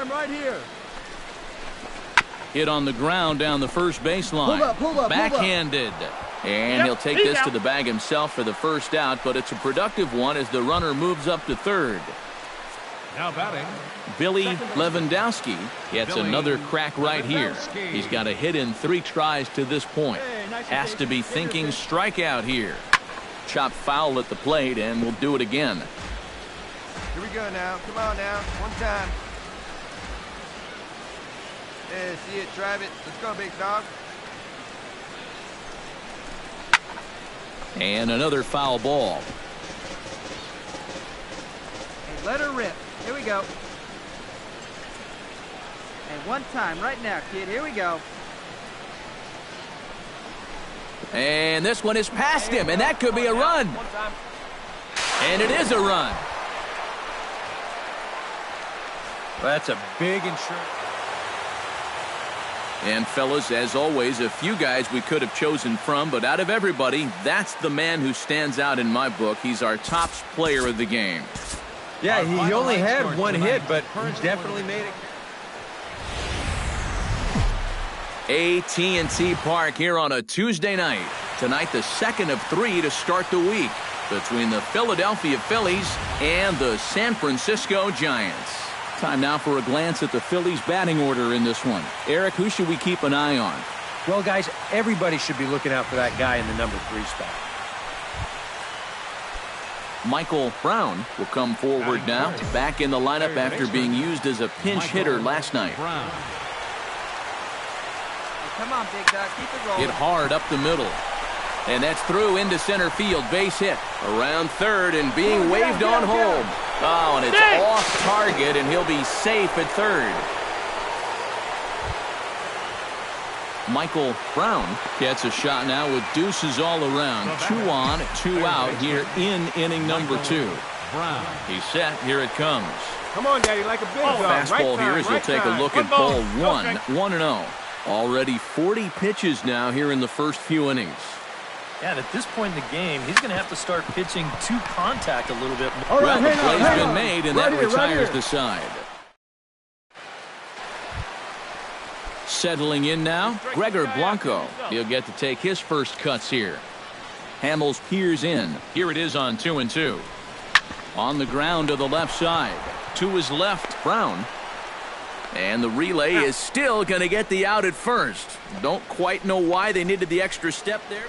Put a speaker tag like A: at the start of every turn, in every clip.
A: I'm right here.
B: Hit on the ground down the first baseline.
A: Pull up,
B: backhanded. And he'll take this to the bag himself for the first out, but it's a productive one as the runner moves up to third.
C: Now batting,
B: Billy Lewandowski gets another crack right here. He's got a hit in 3 tries to this point. Has to be thinking strikeout here. Chop foul at the plate, and we'll do it again.
A: Here we go now. Come on now. One time. Yeah, see it, drive it. Let's go, big dog.
B: And another foul ball.
D: Hey, let her rip. Here we go. And one time, right now, kid. Here we go.
B: And this one is past him, and that could be a run. And it is a run.
E: Well, that's a big insurance.
B: And fellas, as always, a few guys we could have chosen from, but out of everybody, that's the man who stands out in my book. He's our top player of the game.
E: Yeah, he only had one hit, but he definitely made it.
B: AT&T Park here on a Tuesday night. Tonight, the second of 3 to start the week between the Philadelphia Phillies and the San Francisco Giants. Time now for a glance at the Phillies batting order in this one. Eric, who should we keep an eye on?
E: Well, guys, everybody should be looking out for that guy in the number 3 spot.
B: Michael Brown will come forward now, back in the lineup after being used as a pinch hitter last night.
D: Hey, come on, big dog. Keep it rolling.
B: Hit hard up the middle. And that's through into center field. Base hit around third and being waved on home. Oh, and it's off target, and he'll be safe at third. Michael Brown gets a shot now with deuces all around. 2 on, 2 out here in inning number 2. He's set. Here it comes.
A: Come on, Daddy, like a big dog.
B: Fastball here as we'll take a look at ball 1. 1-0. Already 40 pitches now here in the first few innings.
F: Yeah, and at this point in the game, he's going to have to start pitching to contact a little bit more.
B: Well, the play's been made, and that retires the side. Settling in now, Gregor Blanco. He'll get to take his first cuts here. Hamels peers in. Here it is on 2-2. On the ground to the left side. To his left, Brown. And the relay is still going to get the out at first. Don't quite know why they needed the extra step there.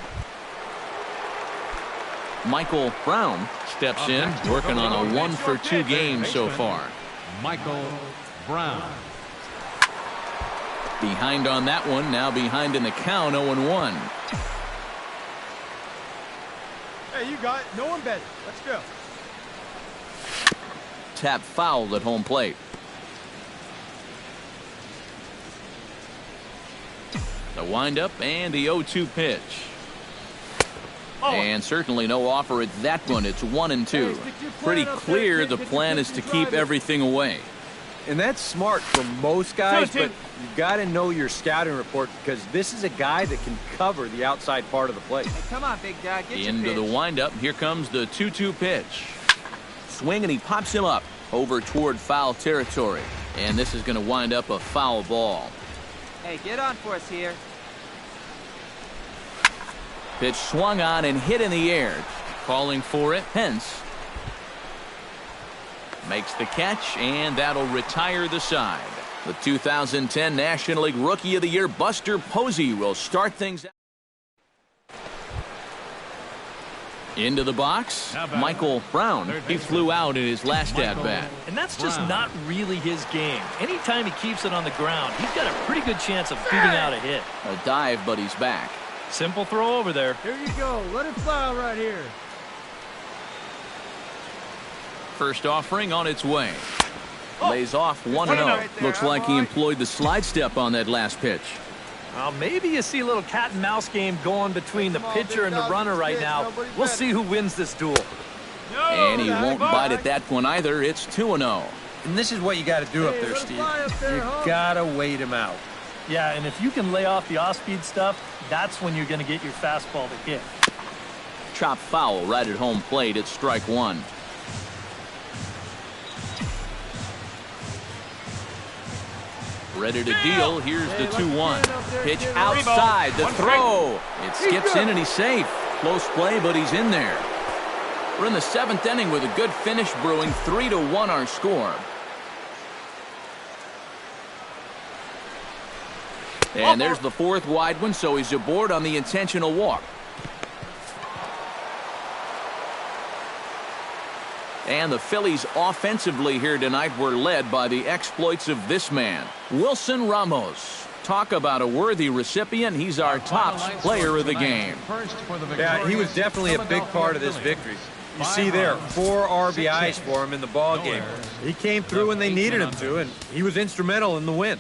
B: Michael Brown steps in, working on a 1-for-2 game so far.
C: Michael Brown.
B: Behind on that one, now behind in the count, 0-1.
A: Hey, you got it. No one better. Let's go.
B: Tap foul at home plate. The windup and the 0-2 pitch. And certainly no offer at that one. It's 1-2. Pretty clear the plan is to keep everything away.
E: And that's smart for most guys, but you've got to know your scouting report because this is a guy that can cover the outside part of the plate.
D: Hey, come on, big dog. Get
B: Into the windup. Here comes the 2-2 pitch. Swing, and he pops him up over toward foul territory. And this is going to wind up a foul ball.
D: Hey, get on for us here.
B: Pitch swung on and hit in the air. Calling for it, Pence. Makes the catch, and that'll retire the side. The 2010 National League Rookie of the Year, Buster Posey, will start things out. Into the box, Michael Brown. He flew out in his last at-bat.
F: And that's just not really his game. Anytime he keeps it on the ground, he's got a pretty good chance of beating out a hit.
B: A dive, but he's back.
F: Simple throw over there.
A: Here you go. Let it fly out right here.
B: First offering on its way. Lays off 1-0. Looks like he employed the slide step on that last pitch.
F: Well, maybe you see a little cat and mouse game going between the pitcher and the runner right now. We'll see who wins this duel.
B: And he won't bite at that one either. It's 2-0.
E: And this is what you got to do up there, Steve. You got to wait him out.
F: Yeah, and if you can lay off the off-speed stuff, that's when you're going to get your fastball to hit.
B: Chop foul right at home plate. It's strike 1. Ready to deal. Here's the 2-1. Pitch outside. The throw. It skips in and he's safe. Close play, but he's in there. We're in the 7th inning with a good finish brewing. 3-1 our score. And there's the 4th wide one, so he's aboard on the intentional walk. And the Phillies offensively here tonight were led by the exploits of this man, Wilson Ramos. Talk about a worthy recipient. He's our top player of the game.
E: Yeah, he was definitely a big part of this victory. You see there, 4 RBIs for him in the ball game. He came through when they needed him to, and he was instrumental in the win.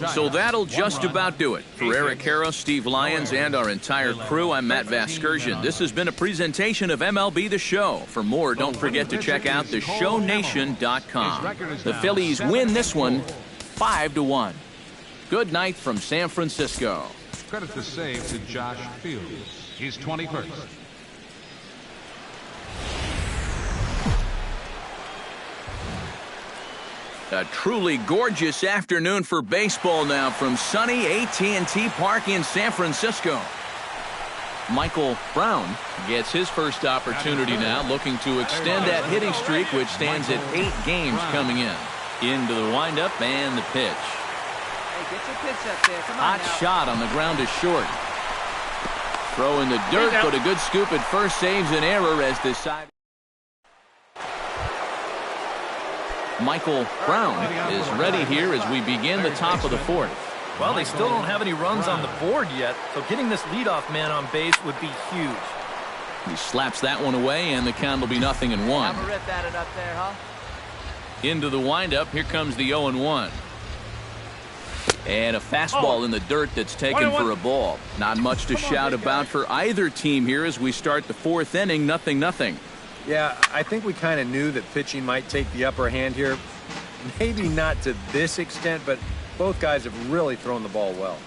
B: So that'll just about do it. For Eric Harrow, Steve Lyons, and our entire crew, I'm Matt Vasgersian. This has been a presentation of MLB The Show. For more, don't forget to check out theshownation.com. The Phillies win this one 5-1. Good night from San Francisco.
C: Credit the save to Josh Fields. He's 21st.
B: A truly gorgeous afternoon for baseball now from sunny AT&T Park in San Francisco. Michael Brown gets his first opportunity now, looking to extend that hitting streak, which stands at 8 games coming in. Into the windup and the pitch.
D: Hey, get your pitch up there. Come on
B: Hot
D: now.
B: shot on the ground is short. Throw in the dirt, but a good scoop at first saves an error as the side. Michael Brown is ready here as we begin the top of the 4th.
F: Well, they still don't have any runs on the board yet, so getting this leadoff man on base would be huge.
B: He slaps that one away, and the count will be 0-1.
D: Have a rip at it up there, huh?
B: Into the windup, here comes the 0-1. And a fastball in the dirt that's taken for a ball. Not much to shout about for either team here as we start the 4th inning, 0-0.
E: Yeah, I think we kind of knew that pitching might take the upper hand here. Maybe not to this extent, but both guys have really thrown the ball well.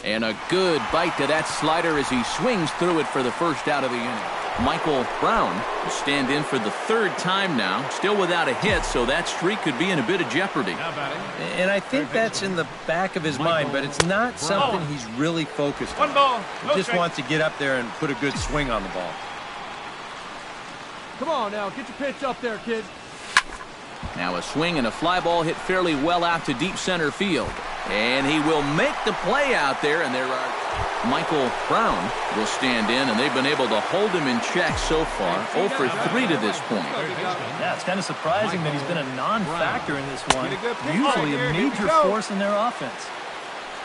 B: And a good bite to that slider as he swings through it for the first out of the inning. Michael Brown will stand in for the 3rd time now, still without a hit, so that streak could be in a bit of jeopardy.
E: And I think that's in the back of his mind, but it's not something he's really focused on. He just wants to get up there and put a good swing on the ball.
A: Come on now, get your pitch up there, kid.
B: Now a swing and a fly ball hit fairly well out to deep center field. And he will make the play out there, and there are... Michael Brown will stand in, and they've been able to hold him in check so far. 0 for 3 to this point.
F: Yeah, it's kind of surprising that he's been a non-factor in this one. Usually a major force in their offense.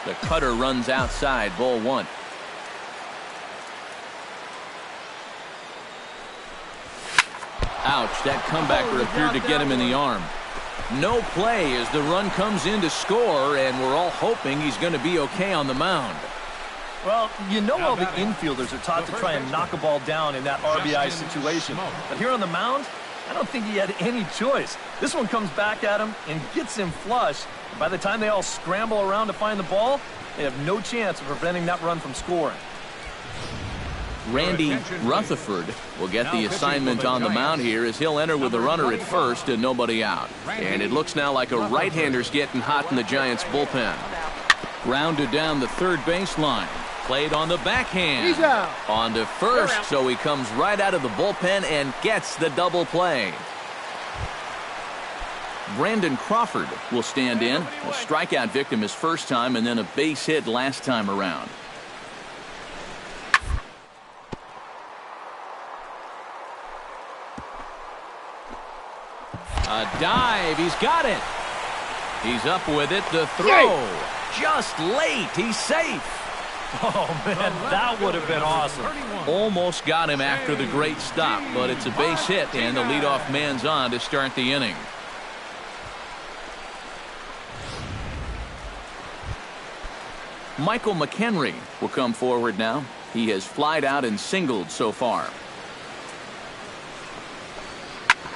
B: The cutter runs outside, ball 1. Ouch, that comebacker appeared to get him in the arm. No play as the run comes in to score, and we're all hoping he's going to be okay on the mound.
F: Well, you know all the infielders are taught to try and knock a ball down in that RBI situation. But here on the mound, I don't think he had any choice. This one comes back at him and gets him flush. And by the time they all scramble around to find the ball, they have no chance of preventing that run from scoring.
B: Randy Rutherford will get the assignment on the mound here as he'll enter with a runner at first and nobody out. And it looks now like a right-hander's getting hot in the Giants' bullpen. Grounded down the 3rd baseline. Played on the backhand.
A: He's out.
B: On to first, so he comes right out of the bullpen and gets the double play. Brandon Crawford will stand in. A strikeout victim his first time and then a base hit last time around. A dive. He's got it. He's up with it. The throw. Just late. He's safe.
F: Oh, man, that would have been awesome.
B: Almost got him after the great stop, but it's a base hit, and the leadoff man's on to start the inning. Michael McHenry will come forward now. He has flied out and singled so far.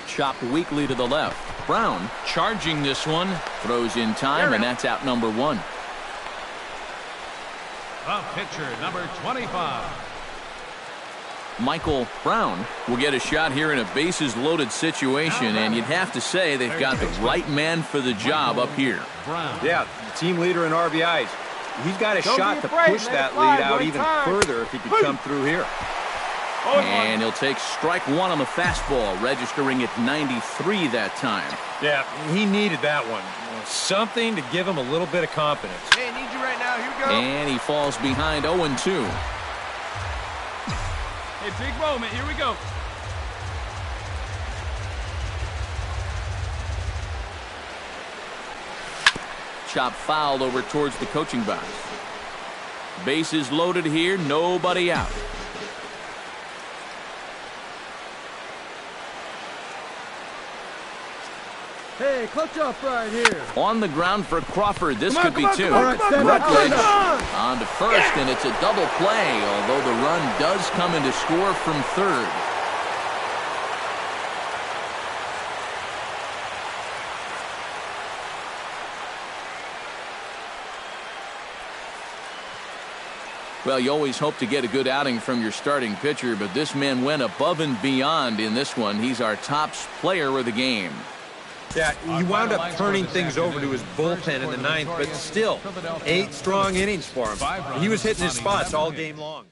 B: Chopped weakly to the left. Brown charging this one. Throws in time, and that's out number 1.
C: The pitcher, number 25.
B: Michael Brown will get a shot here in a bases-loaded situation, and you'd have to say they've got the right man for the job up here.
E: Yeah, the team leader in RBIs. He's got a shot to push that lead out even further if he could come through here.
B: And he'll take strike one on the fastball, registering at 93 that time.
E: Yeah, he needed that one. Something to give him a little bit of confidence.
A: Hey, I need you right now. Here we go.
B: And he falls behind 0-2.
A: Hey, big moment. Here we go.
B: Chop fouled over towards the coaching box. Bases loaded here, nobody out.
A: Hey, clutch up right here.
B: On the ground for Crawford. This could be two.
A: Rutledge
B: on to first, and it's a double play, although the run does come in to score from third. Well, you always hope to get a good outing from your starting pitcher, but this man went above and beyond in this one. He's our top player of the game.
E: Yeah, he wound up turning things over to his bullpen in the ninth, but still, 8 strong innings for him. He was hitting his spots all game long.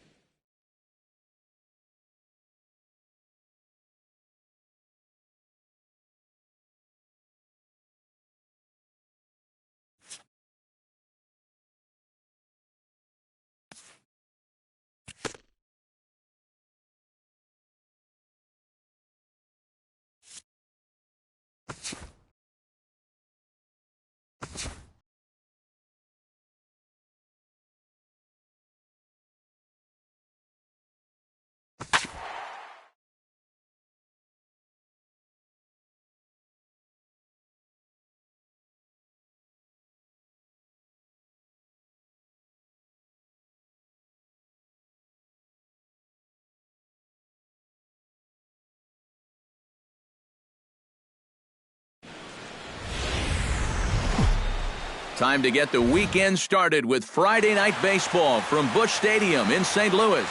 B: Time to get the weekend started with Friday Night Baseball from Busch Stadium in St. Louis.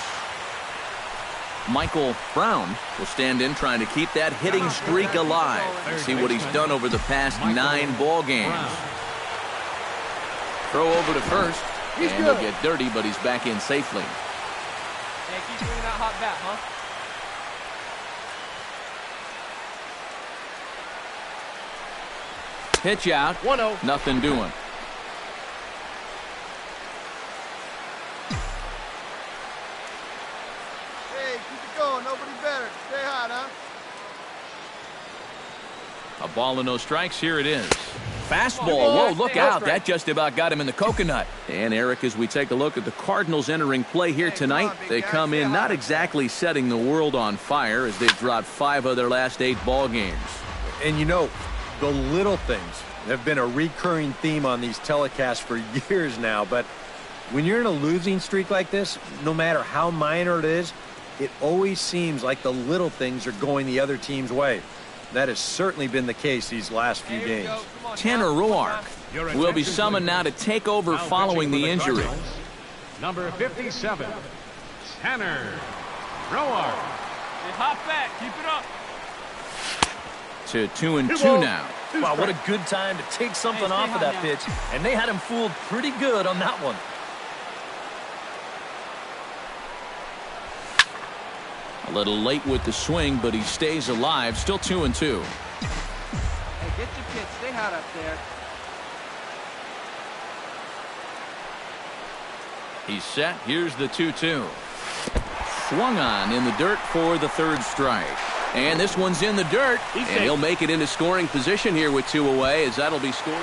B: Michael Brown will stand in trying to keep that hitting streak alive. See what he's done over the past 9 ball games. Throw over to first, and he'll get dirty, but he's back in safely.
D: Hey, keep doing that hot bat, huh?
B: Pitch out,
A: 1-0.
B: nothing doing.
A: Hey, keep it going. Nobody better. Stay hot, huh?
B: A ball and no strikes. Here it is. Fastball. Whoa, look out. That just about got him in the coconut. And, Eric, as we take a look at the Cardinals entering play here tonight, they come in not exactly setting the world on fire as they've dropped 5 of their last 8 ball games.
E: And, you know, the little things have been a recurring theme on these telecasts for years now. But when you're in a losing streak like this, no matter how minor it is, it always seems like the little things are going the other team's way. That has certainly been the case these last few games.
B: Tanner Roark will be summoned now to take over following the injury.
C: Number 57, Tanner Roark.
D: Hey, hop back. Keep it up.
B: To 2-2 now.
F: Wow, what a good time to take something off of that pitch. And they had him fooled pretty good on that one.
B: A little late with the swing, but he stays alive. Still 2-2.
D: Hey, get your pitch. Stay hot up there.
B: He's set. Here's the 2-2. Swung on in the dirt for the 3rd strike. And this one's in the dirt. And he'll make it into scoring position here with 2 away, as that'll be scored.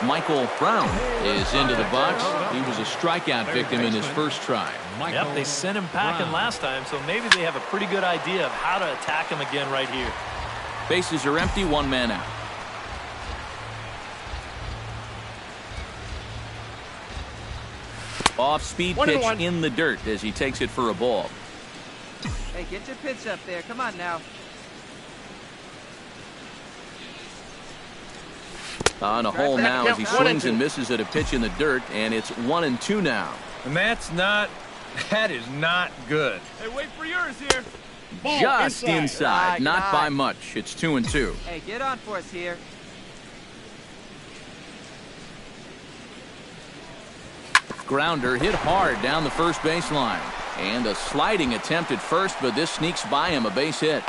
B: Michael Brown is into the box. He was a strikeout victim in his first try.
F: Yep, they sent him packing last time, so maybe they have a pretty good idea of how to attack him again right here.
B: Bases are empty, 1 man out. Off-speed pitch in the dirt as he takes it for a ball.
D: Hey, get your pitch up there. Come on now.
B: On a hole now as he swings and misses at a pitch in the dirt, and it's 1-2 now.
E: And that's not That is not good.
A: Hey, wait for yours here.
B: Just inside, not by much. It's 2-2.
D: Hey, get on for us here.
B: Grounder hit hard down the first baseline. And a sliding attempt at first, but this sneaks by him, a base hit.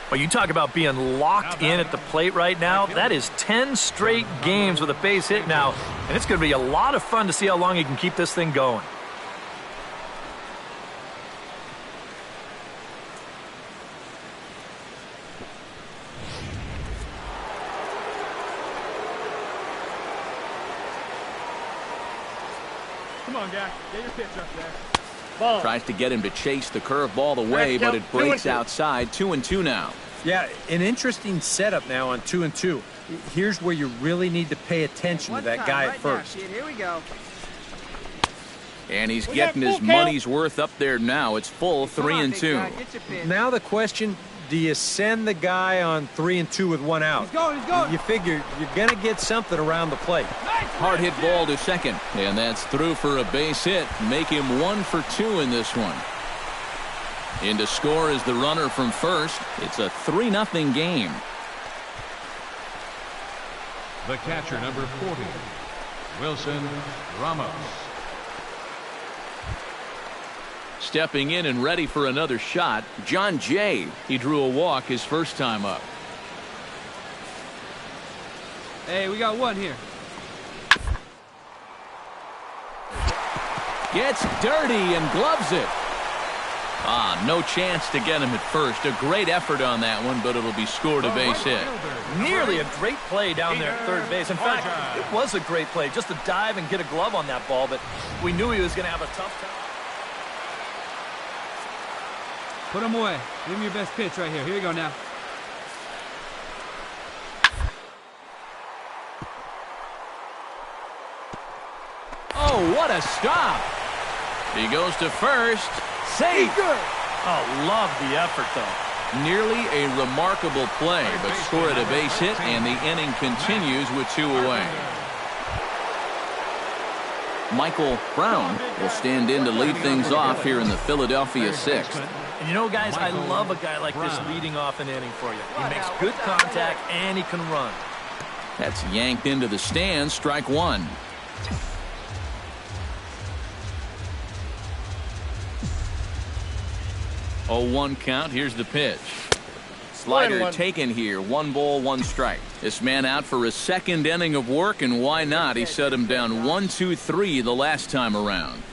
F: Well, you talk about being locked in at the plate right now. That is 10 straight games with a base hit now, and it's going to be a lot of fun to see how long he can keep this thing going.
A: Come on, guy. Get your pitch up there.
B: Tries to get him to chase the curveball away, but it breaks outside. 2-2 now.
E: Yeah, an interesting setup now on 2-2. Here's where you really need to pay attention to that guy at first.
D: Here we go.
B: And he's getting his money's worth up there now. It's full 3-2.
E: Now the question, do you send the guy on 3-2 with one out?
A: He's going.
E: You figure you're going to get something around the plate.
B: Hard hit ball to second. And that's through for a base hit. Make him 1 for 2 in this one. In to score is the runner from first. It's a 3-0 game.
C: The catcher, number 40, Wilson Ramos.
B: Stepping in and ready for another shot, John Jay. He drew a walk his first time up.
D: Hey, we got one here.
B: Gets dirty and gloves it. No chance to get him at first. A great effort on that one, but it'll be scored a base hit.
F: Nearly a great play down there at third base. In fact, it was a great play just to dive and get a glove on that ball, but we knew he was going to have a tough time.
D: Put him away. Give him your best pitch right here. Here you go now.
B: Oh, what a stop. He goes to first. Safe.
F: Oh, love the effort, though.
B: Nearly a remarkable play, but scored a base hit, and the inning continues with 2 away. Michael Brown will stand in to lead things off here in the Philadelphia 6th.
F: And you know, guys, I love a guy like this leading off an inning for you. He makes good contact, and he can run.
B: That's yanked into the stands, strike 1. 0-1 count. Here's the pitch. Slider taken here. 1 ball, 1 strike. This man out for a second inning of work, and why not? He set him down 1-2-3 the last time around.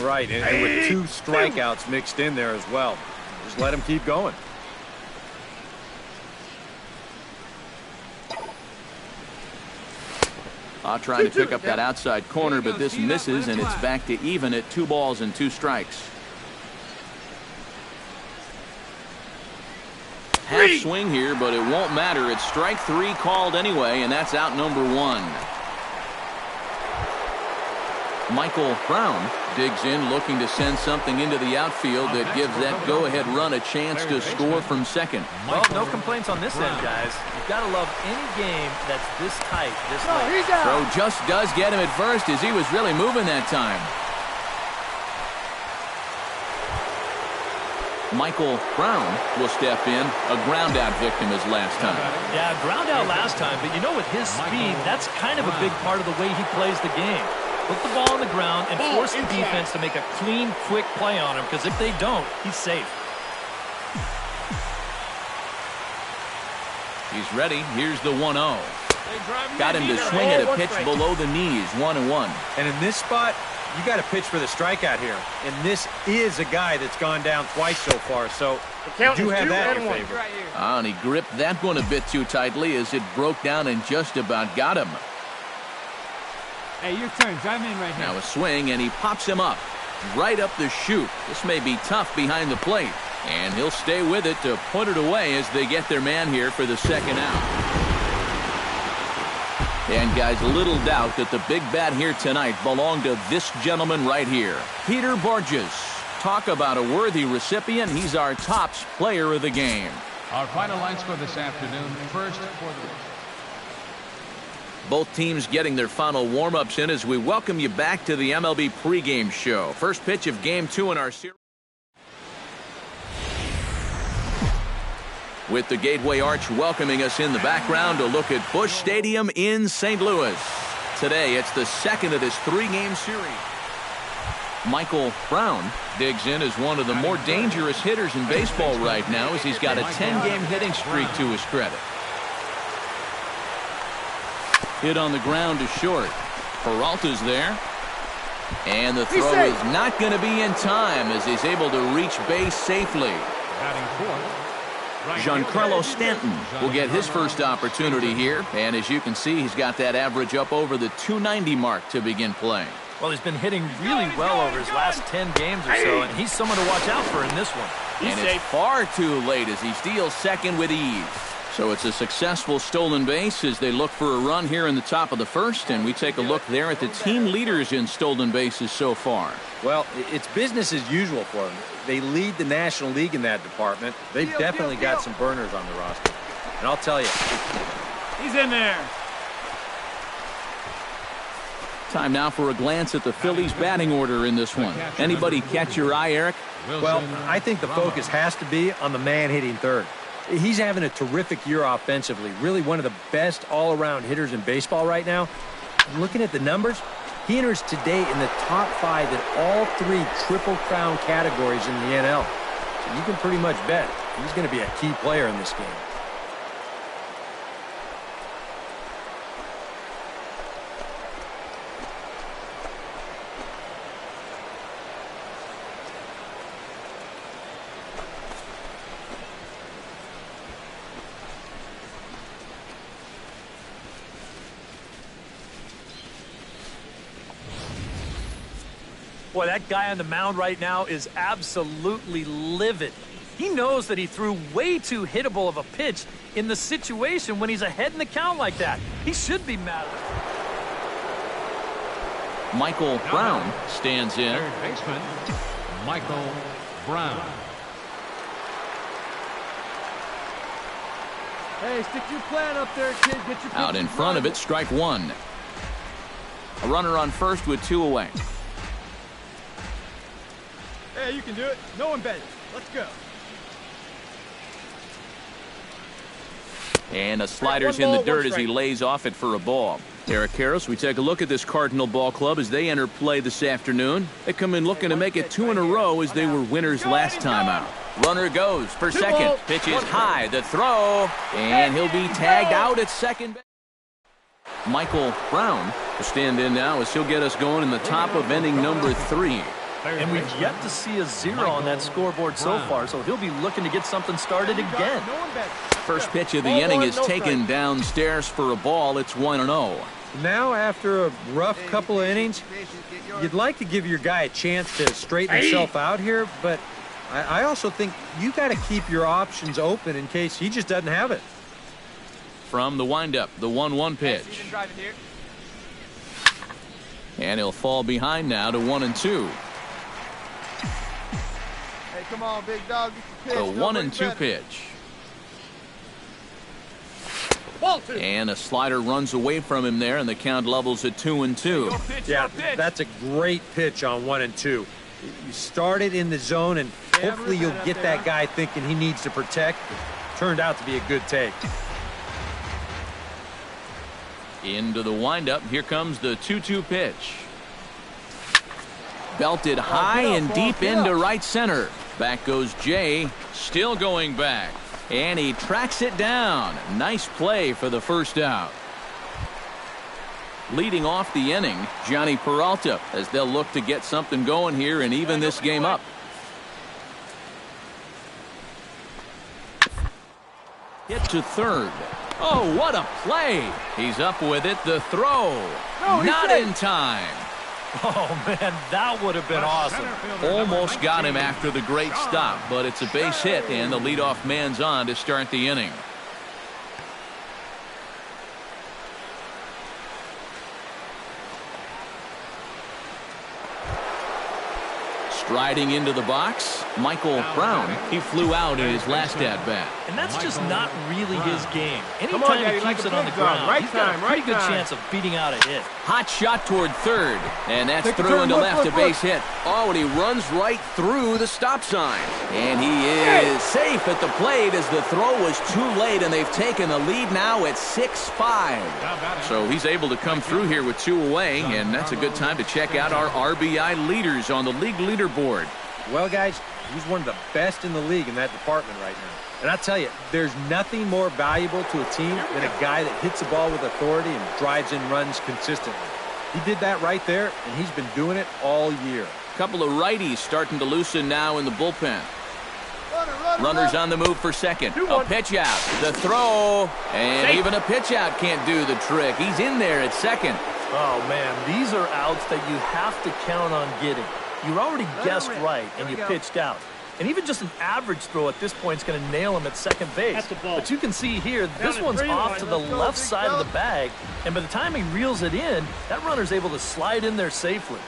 E: Right, and with 2 strikeouts mixed in there as well. Just let him keep going.
B: Trying to pick up that outside corner, but this misses, and it's back to even at 2 balls and 2 strikes. Half swing here, but it won't matter. It's strike 3 called anyway, and that's out number 1. Michael Brown digs in, looking to send something into the outfield that gives that go-ahead run a chance to score from second.
F: Well, no complaints on this end, guys. You've got to love any game that's this tight, this late.
B: Throw just does get him at first, as he was really moving that time. Michael Brown will step in. A ground out victim as last time.
F: Yeah, ground out last time, but you know, with his speed, that's kind of a big part of the way he plays the game. Put the ball on the ground and force the defense to make a clean, quick play on him, because if they don't, he's safe.
B: He's ready. Here's the 1-0. Got him to swing at a pitch below the knees. 1-1.
E: And in this spot, you got to pitch for the strikeout here. And this is a guy that's gone down twice so far, so you do have that in your favor.
B: And he gripped that one a bit too tightly as it broke down and just about got him.
D: Hey, your turn. Drive in right here.
B: Now a swing, and he pops him up. Right up the chute. This may be tough behind the plate. And he'll stay with it to put it away as they get their man here for the second out. And guys, little doubt that the big bat here tonight belonged to this gentleman right here, Peter Borges. Talk about a worthy recipient. He's our tops player of the game.
C: Our final line score this afternoon. First for
B: Both teams getting their final warm-ups in as we welcome you back to the MLB pregame show. First pitch of Game 2 in our series. With the Gateway Arch welcoming us in the background, a look at Busch Stadium in St. Louis. Today, it's the second of this 3-game series. Michael Brown digs in as one of the more dangerous hitters in baseball right now as he's got a 10-game hitting streak to his credit. Hit on the ground to short. Peralta's there. And the throw is not going to be in time as he's able to reach base safely. Giancarlo Stanton will get his first opportunity here. And as you can see, he's got that average up over the 290 mark to begin playing.
F: Well, he's been hitting really well over his last 10 games or so, and he's someone to watch out for in this one.
B: And it's far too late as he steals second with ease. So it's a successful stolen base as they look for a run here in the top of the first, and we take a look there at the team leaders in stolen bases so far.
E: Well, it's business as usual for them. They lead the National League in that department. They've definitely got some burners on the roster. And I'll tell you.
A: He's in there.
B: Time now for a glance at the Phillies' batting order in this one. Anybody catch your eye, Eric?
E: Well, I think the focus has to be on the man hitting third. He's having a terrific year offensively. Really one of the best all-around hitters in baseball right now. Looking at the numbers, he enters today in the top 5 in all 3 Triple Crown categories in the NL. So you can pretty much bet he's going to be a key player in this game.
F: Boy, that guy on the mound right now is absolutely livid. He knows that he threw way too hittable of a pitch in the situation when he's ahead in the count like that. He should be mad.
B: Michael Brown stands in.
C: Third baseman, Michael Brown.
A: Hey, stick your plan up there, kid. Get your
B: Out in front of it, strike one. A runner on first with 2 away.
A: Hey, you can do it. No one bet. Let's go.
B: And a slider's in the dirt as he lays off it for a ball. Eric Karros, we take a look at this Cardinal ball club as they enter play this afternoon. They come in looking to make it 2 in a row as they were winners last time out. Runner goes for second. Pitch is high. The throw. And he'll be tagged out at second base. Michael Brown will stand in now as he'll get us going in the top of inning number 3.
F: And we've yet to see a 0 on that scoreboard so far, so he'll be looking to get something started again.
B: First pitch of the inning is taken downstairs for a ball. It's 1-0.
E: Now, after a rough couple of innings, you'd like to give your guy a chance to straighten himself out here, but I also think you got to keep your options open in case he just doesn't have it.
B: From the windup, the 1-1 pitch. And he'll fall behind now to 1-2.
A: Hey, come on, big dog.
B: The 1-2 pitch. And a slider runs away from him there, and the count levels at 2-2.
E: Yeah, that's a great pitch on 1-2. You start it in the zone, and hopefully you'll get that guy thinking he needs to protect. Turned out to be a good take.
B: Into the windup. Here comes the 2-2 pitch. Belted high and deep into right center. Back goes Jay, still going back. And he tracks it down. Nice play for the first out. Leading off the inning, Johnny Peralta, as they'll look to get something going here and even this game up. Hit to third. Oh, what a play. He's up with it. The throw. Not in time.
F: Oh, man, that would have been awesome.
B: Almost got him after the great stop, but it's a base hit, and the leadoff man's on to start the inning. Striding into the box, Michael Brown. He flew out in his last at-bat.
F: And that's just not really his game.
A: Come on,
F: Anytime
A: Daddy,
F: he
A: like
F: keeps
A: a
F: it on
A: big
F: the
A: dog.
F: ground,
A: Right
F: he's got
A: time,
F: a pretty
A: right
F: good
A: time.
F: chance of beating out a hit.
B: Hot shot toward third, and that's
A: Take a
B: through
A: turn,
B: into
A: look,
B: left,
A: look,
B: a base
A: look.
B: hit. Oh, and he runs right through the stop sign. And he is safe at the plate as the throw was too late, and they've taken the lead now at 6-5. So he's able to come through here with 2 away, and that's a good time to check out our RBI leaders on the league leaderboard.
E: Well, guys, he's one of the best in the league in that department right now. And I tell you, there's nothing more valuable to a team than a guy that hits the ball with authority and drives in runs consistently. He did that right there, and he's been doing it all year.
B: Couple of righties starting to loosen now in the bullpen. Runners on the move for second. A pitch out. The throw. And even a pitch out can't do the trick. He's in there at second.
F: Oh, man, these are outs that you have to count on getting. You already guessed right, and you pitched out. And even just an average throw at this point is going to nail him at second base. But you can see here, this one's off to the left side of the bag, and by the time he reels it in, that runner's able to slide in there safely.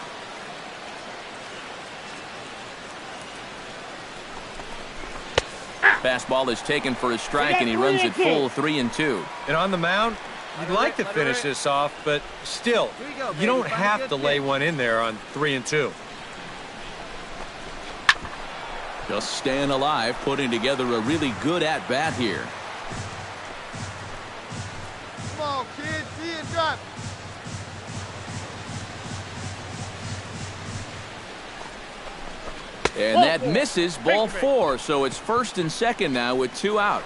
B: Fastball is taken for a strike, and he runs it full 3-2.
E: And on the mound, you'd like to finish this off, but still, you don't have to lay one in there on 3-2.
B: Just staying alive, putting together a really good at-bat here.
A: Come on, kid. See it drop.
B: And that misses, ball 4, so it's first and second now with 2 out.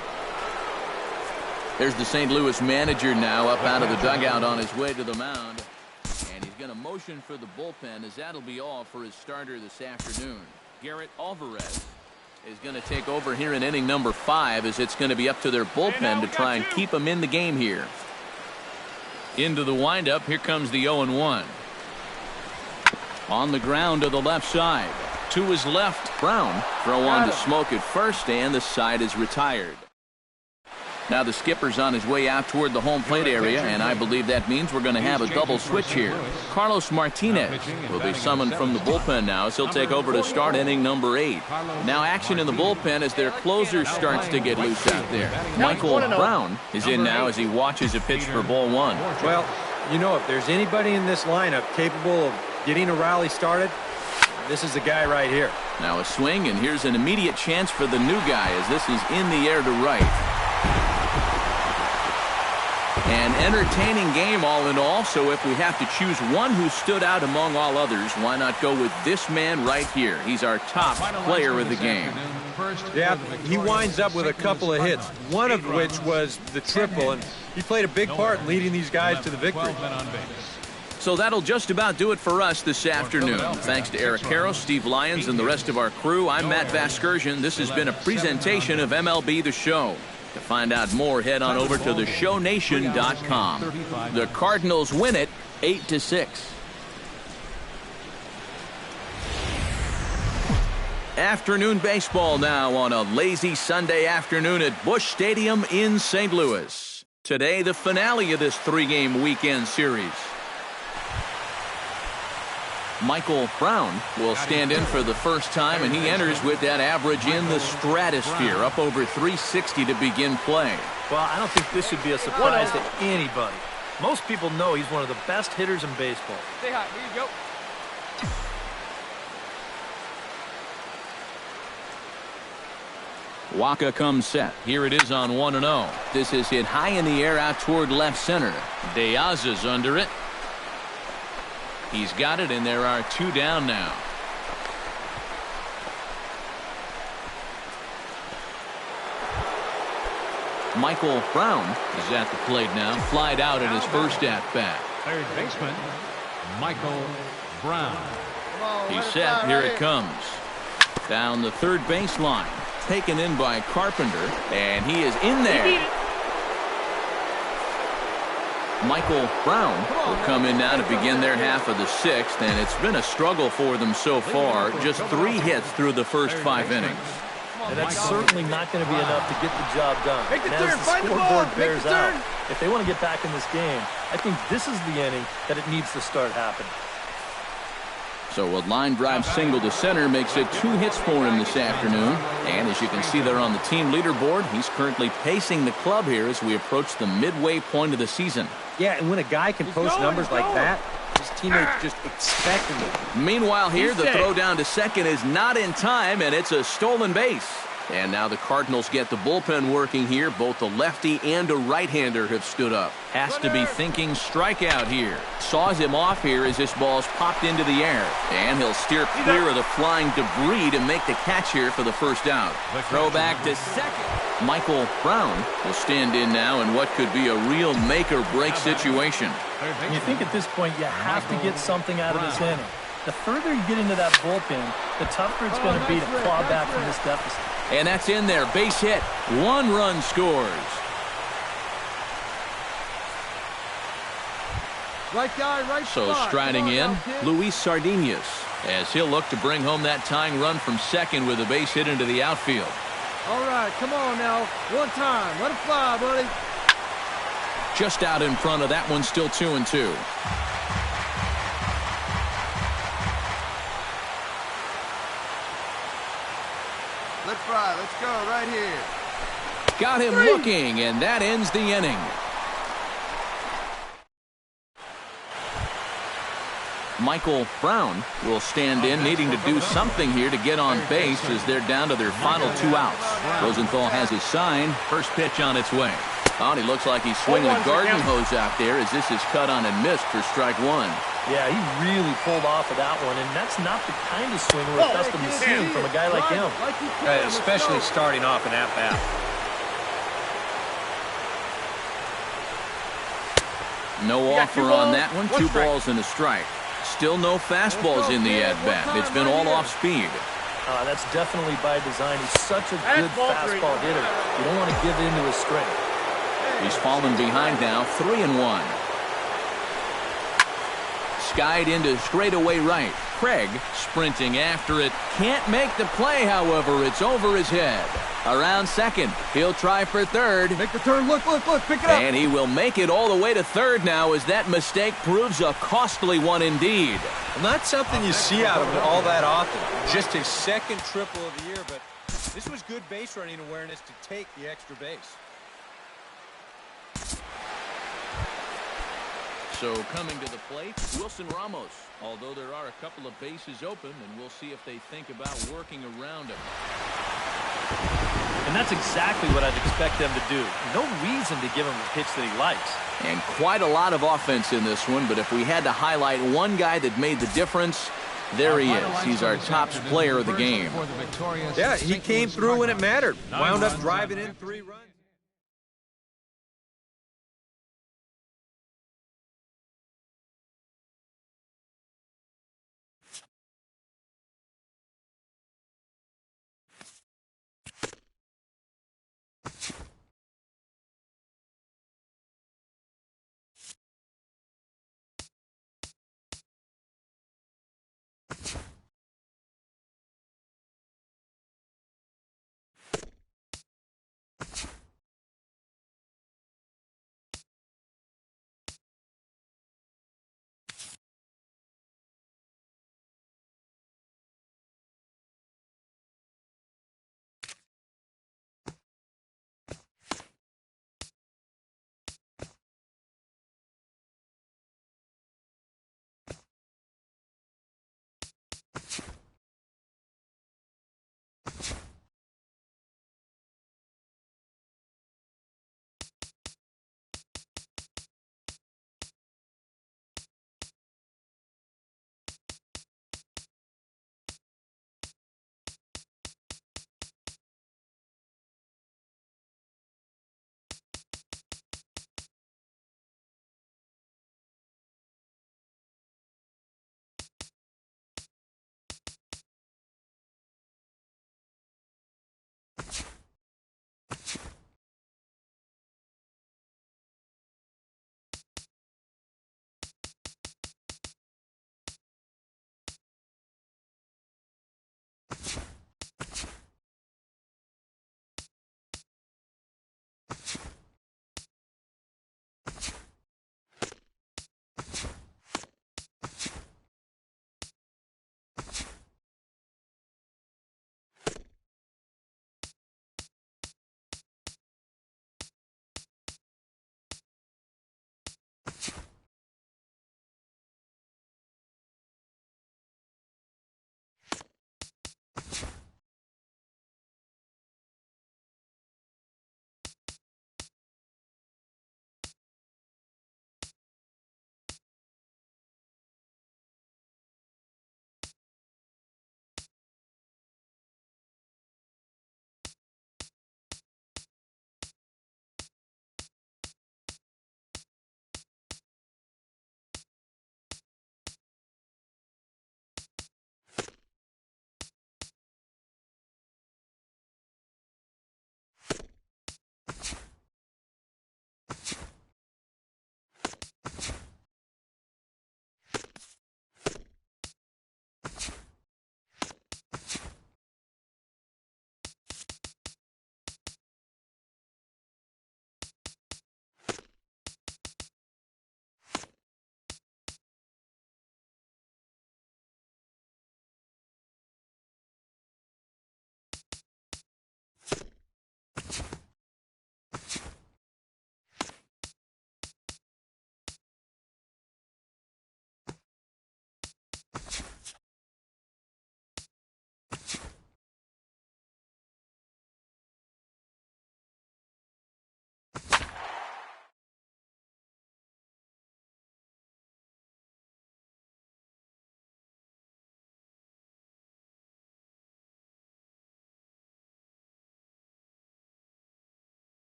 B: There's the St. Louis manager now up out of the dugout on his way to the mound. And he's going to motion for the bullpen, as that'll be all for his starter this afternoon. Garrett Alvarez is going to take over here in inning number 5, as it's going to be up to their bullpen to try and keep him in the game here. Into the windup, here comes the 0-1. On the ground to the left side. To his left, Brown. Throw on to Smoke at first, and the side is retired. Now the skipper's on his way out toward the home plate area, and I believe that means we're going to have a double switch here. Carlos Martinez will be summoned from the bullpen now, as he'll take over to start inning number 8. Now action in the bullpen as their closer starts to get loose out there. Michael Brown is in now as he watches a pitch for ball 1.
E: Well, you know, if there's anybody in this lineup capable of getting a rally started, this is the guy right here.
B: Now a swing, and here's an immediate chance for the new guy, as this is in the air to right. An entertaining game all in all, so if we have to choose one who stood out among all others, why not go with this man right here? He's our top player of the game.
E: Yeah, he winds up with a couple of hits, one of which was the triple, and he played a big part in leading these guys to the victory.
B: So that'll just about do it for us this afternoon. Thanks to Eric Karros, Steve Lyons, and the rest of our crew, I'm Matt Vasgersian. This has been a presentation of MLB The Show. To find out more, head on over to theshownation.com. The Cardinals win it 8-6. Afternoon baseball now on a lazy Sunday afternoon at Busch Stadium in St. Louis. Today, the finale of this 3-game weekend series. Michael Brown will stand in for the first time, and he enters with that average in the stratosphere, up over 360 to begin play.
F: Well, I don't think this should be a surprise to anybody. Most people know he's one of the best hitters in baseball.
D: Stay hot. Here you go.
B: Waka comes set. Here it is on 1-0. This is hit high in the air out toward left center. Diaz is under it. He's got it, and there are 2 down now. Michael Brown is at the plate now. Flied out at his first at-bat.
C: Third baseman, Michael Brown.
B: He's set. Here it comes. Down the third baseline. Taken in by Carpenter, and he is in there. Michael Brown will come in now to begin their half of the 6th, and it's been a struggle for them so far. Just 3 hits through the first 5 innings.
F: And that's certainly not going to be enough to get the job done.
A: Make the
F: and
A: turn,
F: as the
A: find the
F: scoreboard
A: ball,
F: bears
A: make the
F: out,
A: turn.
F: if they want to get back in this game, I think this is the inning that it needs to start happening.
B: So a line drive single to center makes it 2 hits for him this afternoon. And as you can see there on the team leaderboard, he's currently pacing the club here as we approach the midway point of the season.
E: Yeah, and when a guy can post numbers like that, his teammates just expect him to.
B: Meanwhile here, the throw down to second is not in time, and it's a stolen base. And now the Cardinals get the bullpen working here. Both a lefty and a right-hander have stood up. Has to be thinking strikeout here. Saws him off here as this ball's popped into the air. And he'll steer clear of the flying debris to make the catch here for the first out. Throw back to second. Michael Brown will stand in now in what could be a real make-or-break situation.
F: And you think at this point you have to get something out of this inning. The further you get into that bullpen, the tougher it's going to be to claw back from this deficit.
B: And that's in there. Base hit. 1 run scores.
A: Right guy, right
B: So
A: spot.
B: striding
A: Come on
B: in,
A: now, kid.
B: Luis Sardinhas, as he'll look to bring home that tying run from second with a base hit into the outfield.
A: All right, come on now. One time. Let it fly, buddy.
B: Just out in front of that one, still 2-2.
A: Let's fly. Let's go right here.
B: Got him looking, and that ends the inning. Michael Brown will stand in, needing to do something here to get on base as they're down to their final 2 outs. Rosenthal has his sign. First pitch on its way. Oh, and he looks like he's swinging a garden hose out there as this is cut on and missed for strike 1.
F: Yeah, he really pulled off of that one, and that's not the kind of swing we're accustomed to seeing from a guy like him.
E: Especially starting off an at-bat.
B: No offer on that one. 2 balls and a strike. Still no fastballs in the at-bat. It's been all off speed.
F: That's definitely by design. He's such a good fastball hitter. You don't want to give in to his strength.
B: He's fallen behind now, 3-1. Skied into straightaway right. Craig sprinting after it. Can't make the play, however. It's over his head. Around second. He'll try for third.
A: Make the turn. Look, look, look. Pick it up.
B: And he will make it all the way to third now as that mistake proves a costly one indeed.
E: Not something you see out of him all that often. Just his second triple of the year, but this was good base running awareness to take the extra base.
B: So coming to the plate, Wilson Ramos. Although there are a couple of bases open, and we'll see if they think about working around him.
F: And that's exactly what I'd expect them to do. No reason to give him a pitch that he likes.
B: And quite a lot of offense in this one, but if we had to highlight one guy that made the difference, there he is. He's our top player of the game.
E: Yeah, he came through when it mattered. Wound up driving in 3 runs.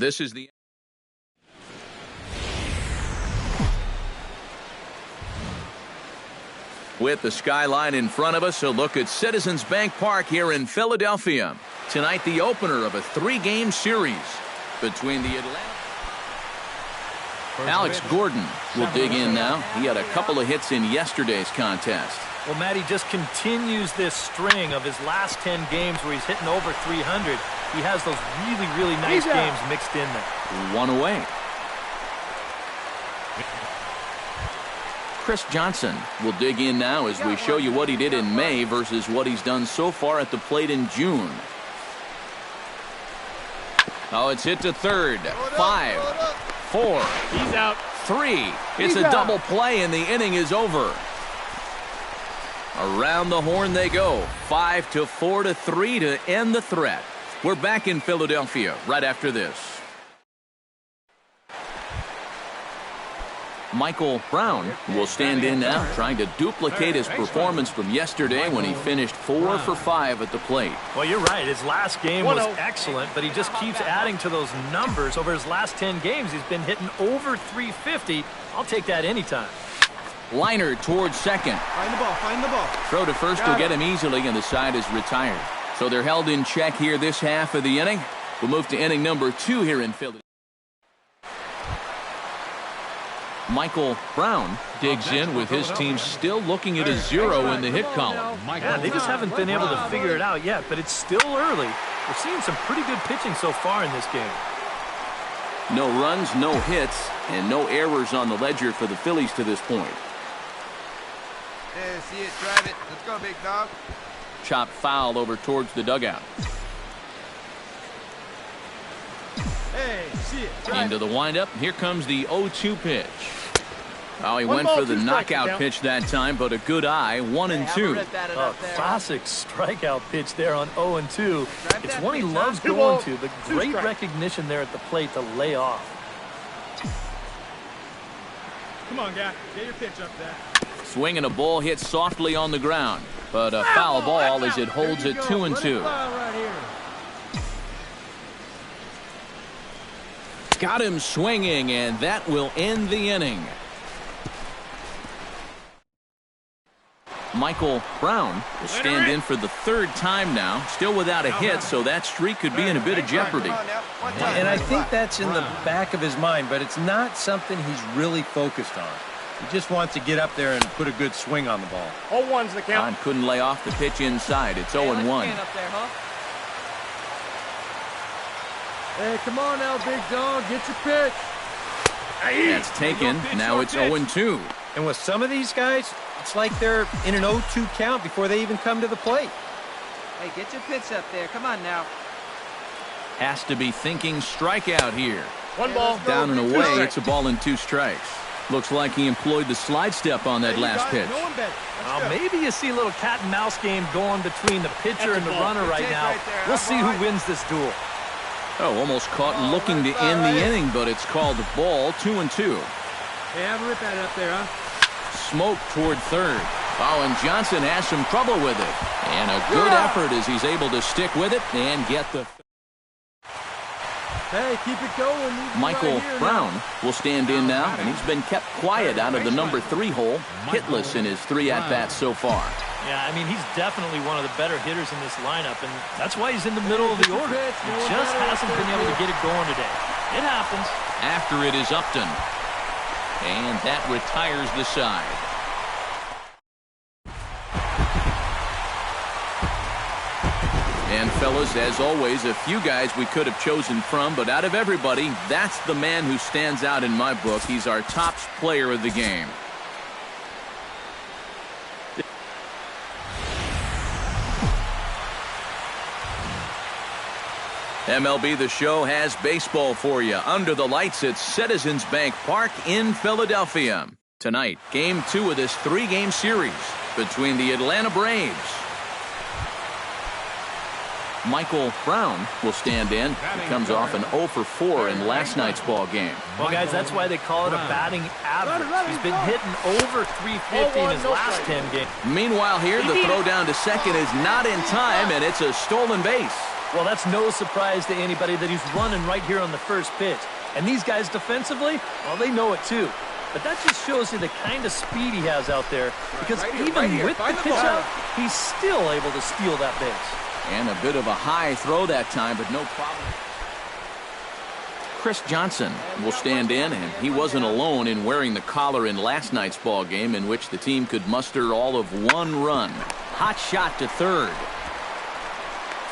B: This is the with the skyline in front of us, a look at Citizens Bank Park here in Philadelphia. Tonight, the opener of a 3-game series between the Atlanta. Alex Gordon will dig in now. He had a couple of hits in yesterday's contest.
F: Well, Matty just continues this string of his last 10 games where he's hitting over 300. He has those really, really nice games mixed in there.
B: One away. Chris Johnson will dig in now as we show you what he did in May versus what he's done so far at the plate in June. Oh, it's hit to third. 5, 4.
G: He's out.
B: 3. It's a double play and the inning is over. Around the horn they go. 5-4 to 3 to end the threat. We're back in Philadelphia right after this. Michael Brown will stand in now, trying to duplicate his performance from yesterday when he finished 4 for 5 at the plate.
F: Well, you're right. His last game was excellent, but he just keeps adding to those numbers. Over his last 10 games, he's been hitting over 350. I'll take that anytime.
B: Liner towards second.
A: Find the ball, find the ball.
B: Throw to first will get him easily, and the side is retired. So they're held in check here this half of the inning. We'll move to inning number 2 here in Philadelphia. Michael Brown digs in with his team still looking at a 0 in the hit column.
F: Yeah, they just haven't been able to figure it out yet, but it's still early. We're seeing some pretty good pitching so far in this game.
B: No runs, no hits, and no errors on the ledger for the Phillies to this point.
A: Yeah, see it, drive it. Let's go, big dog.
B: Chop foul over towards the dugout.
A: Hey, see it.
B: Into the windup. Here comes the 0-2 pitch. Oh, he went for the knockout pitch that time, but a good eye. 1-2.
F: A classic strikeout pitch there on 0-2. It's one he loves going to. The great recognition there at the plate to lay off.
G: Come on, guy. Get your pitch up there.
B: Swinging a ball hit softly on the ground, but a foul ball as it holds at 2-2. Got him swinging, and that will end the inning. Michael Brown will stand in for the 3rd time now, still without a hit, so that streak could be in a bit of jeopardy.
E: And I think that's in the back of his mind, but it's not something he's really focused on. He just wants to get up there and put a good swing on the ball.
G: 0-1's the count.
B: John couldn't lay off the pitch inside. It's 0-1.
A: Hey, come on now, big dog. Get your pitch.
B: That's taken. Now it's 0-2.
E: And with some of these guys, it's like they're in an 0-2 count before they even come to the plate.
D: Hey, get your pitch up there. Come on now.
B: Has to be thinking strikeout here.
G: One ball.
B: Down and away. It's a ball and 2 strikes. Looks like he employed the slide step on that last pitch.
F: Maybe you see a little cat and mouse game going between the pitcher and the runner right now. We'll see who wins this duel.
B: Oh, almost caught looking to end the inning, but it's called a ball. 2-2.
A: Hey, have a rip at it up there, huh?
B: Smoke toward third. Oh, and Johnson has some trouble with it. And a good effort as he's able to stick with it and get the...
A: Hey, keep it going.
B: Michael Brown will stand in now, and he's been kept quiet out of the number 3 hole, hitless in his 3 at-bats so far.
F: Yeah, I mean, he's definitely one of the better hitters in this lineup, and that's why he's in the middle of the order. He just hasn't been able to get it going today. It happens.
B: After it is Upton. And that retires the side. And fellas, as always, a few guys we could have chosen from, but out of everybody, that's the man who stands out in my book. He's our top player of the game. MLB The Show has baseball for you under the lights at Citizens Bank Park in Philadelphia. Tonight, Game 2 of this 3-game series between the Atlanta Braves. Michael Brown will stand in. He comes off an 0 for 4 in last night's ball game.
F: Well, guys, that's why they call it a batting average. He's been hitting over 350 in his last 10 games.
B: Meanwhile here, the throw down to second is not in time, and it's a stolen base.
F: Well, that's no surprise to anybody that he's running right here on the first pitch. And these guys defensively, well, they know it too. But that just shows you the kind of speed he has out there. Because even with the pitch out, he's still able to steal that base.
B: And a bit of a high throw that time, but no problem. Chris Johnson will stand in, and he wasn't alone in wearing the collar in last night's ball game, in which the team could muster all of 1 run. Hot shot to third.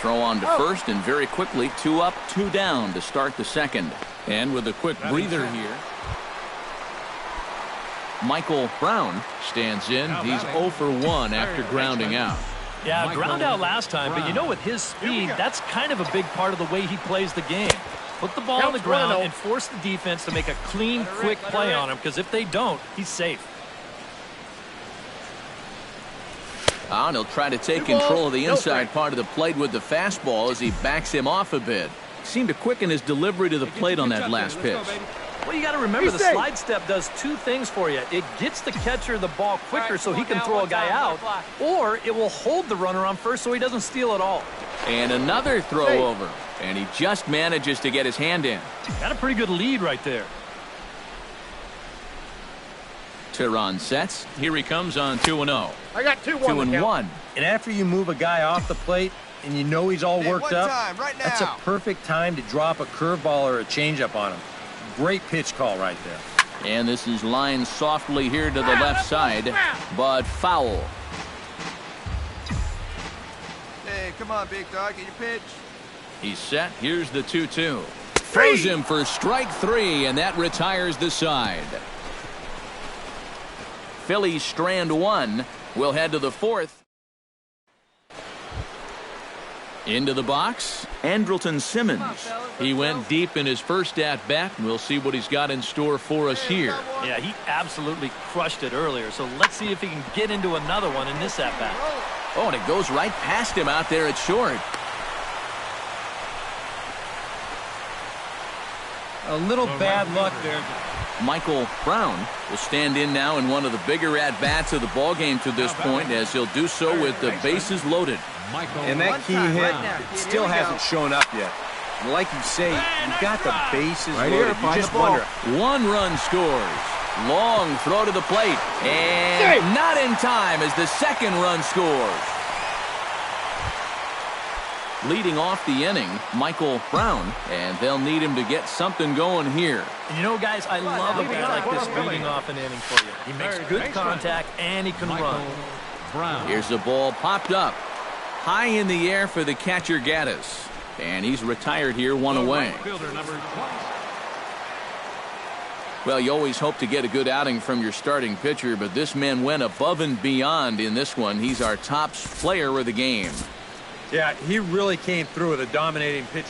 B: Throw on to first, and very quickly 2 up, 2 down to start the second. And with a quick breather here, Michael Brown stands in. He's 0 for 1 after grounding out.
F: Yeah, ground out last time, but you know, with his speed, that's kind of a big part of the way he plays the game. Put the ball on the ground and force the defense to make a clean, quick play on him, because if they don't, he's safe.
B: And he'll try to take control of the inside part of the plate with the fastball as he backs him off a bit. Seemed to quicken his delivery to the plate on that last pitch.
F: Well, you got to remember, the slide step does 2 things for you. It gets the catcher the ball quicker so he can throw a guy out, or it will hold the runner on first so he doesn't steal it all.
B: And another throw over, and he just manages to get his hand in.
F: Got a pretty good lead right there.
B: Tehran sets. Here he comes on 2-0.
G: I got 2-1.
E: And after you move a guy off the plate and you know he's all worked up, that's a perfect time to drop a curveball or a changeup on him. Great pitch call right there.
B: And this is lined softly here to the left side, but foul.
A: Hey, come on, big dog, get your pitch.
B: He's set. Here's the 2-2. Throws him for strike 3, and that retires the side. Phillies strand 1. We'll head to the 4th. Into the box, Andrelton Simmons. He went deep in his first at-bat, and we'll see what he's got in store for us here.
F: Yeah, he absolutely crushed it earlier, so let's see if he can get into another one in this at-bat.
B: Oh, and it goes right past him out there at short.
E: A little bad luck there.
B: Michael Brown will stand in now in one of the bigger at-bats of the ballgame to this point, as he'll do so with the bases loaded.
E: And that key hit still hasn't shown up yet. And like you say, you've got the bases loaded. You just wonder.
B: 1 run scores. Long throw to the plate. And not in time as the 2nd run scores. Leading off the inning, Michael Brown, and they'll need him to get something going here.
F: And you know, guys, I love a guy like this leading off an inning for you. He makes good contact, and he can run.
B: Here's the ball popped up. High in the air for the catcher, Gaddis. And he's retired here, 1 away. Well, you always hope to get a good outing from your starting pitcher, but this man went above and beyond in this one. He's our top player of the game.
E: Yeah, he really came through with a dominating pitch.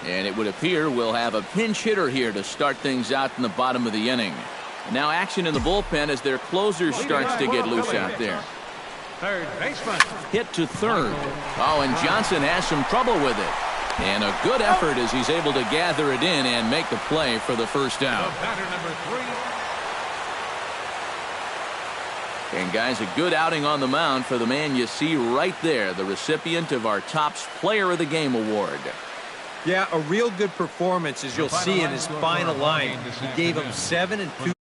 B: And it would appear we'll have a pinch hitter here to start things out in the bottom of the inning. Now action in the bullpen as their closer starts to get loose out there.
C: Third baseman.
B: Hit to third. Oh, and Johnson has some trouble with it. And a good effort as he's able to gather it in and make the play for the first out.
C: Batter number 3.
B: And guys, a good outing on the mound for the man you see right there, the recipient of our Topps Player of the Game award.
E: Yeah, a real good performance, as you'll see in his final line. He gave him 7 and 2.